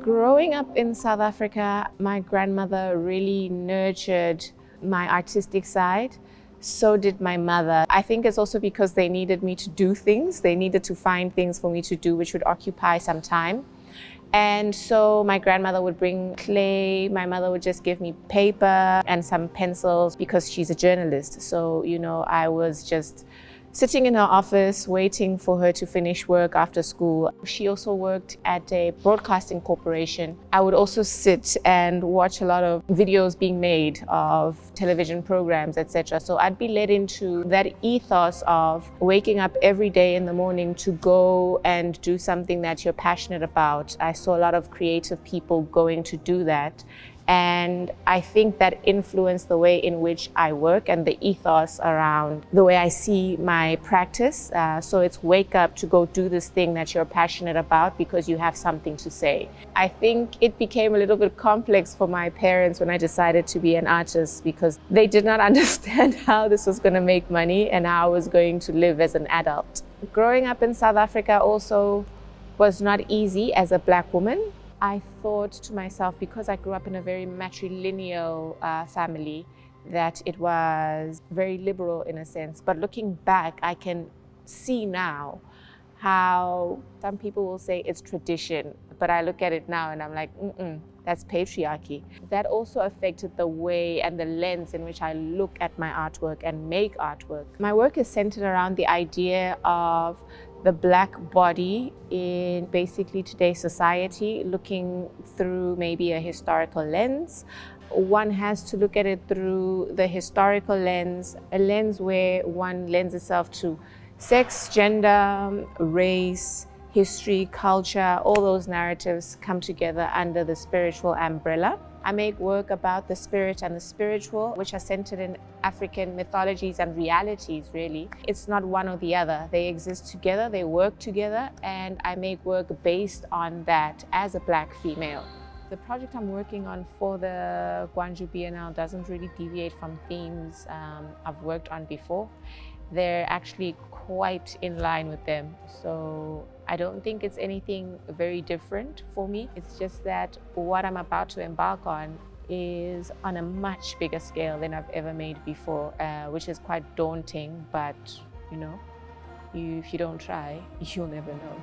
Growing up in South Africa, my grandmother really nurtured my artistic side. So did my mother. I think it's also because they needed me to do things. They needed to find things for me to do, which would occupy some time. And so my grandmother would bring clay. My mother would just give me paper and some pencils because she's a journalist. So, I was just sitting in her office waiting for her to finish work after school. She also worked at a broadcasting corporation. I would also sit and watch a lot of videos being made of television programs, etc. So I'd be led into that ethos of waking up every day in the morning to go and do something that you're passionate about. I saw a lot of creative people going to do that. And I think that influenced the way in which I work and the ethos around the way I see my practice. So it's wake up to go do this thing that you're passionate about because you have something to say. I think it became a little bit complex for my parents when I decided to be an artist because they did not understand how this was going to make money and how I was going to live as an adult. Growing up in South Africa also was not easy as a Black woman. I thought to myself, because I grew up in a very matrilineal family, that it was very liberal in a sense. But looking back, I can see now how some people will say it's tradition. But I look at it now and I'm like, that's patriarchy. That also affected the way and the lens in which I look at my artwork and make artwork. My work is centered around the idea of the Black body in basically today's society, looking through maybe a historical lens. One has to look at it through the historical lens, a lens where one lends itself to sex, gender, race, history, culture. All those narratives come together under the spiritual umbrella. I make work about the spirit and the spiritual, which are centered in African mythologies and realities, really. It's not one or the other. They exist together, they work together, and I make work based on that as a Black female. The project I'm working on for the Gwangju Biennale doesn't really deviate from themes I've worked on before. They're actually quite in line with them. So I don't think it's anything very different for me. It's just that what I'm about to embark on is on a much bigger scale than I've ever made before, which is quite daunting, but if you don't try, you'll never know.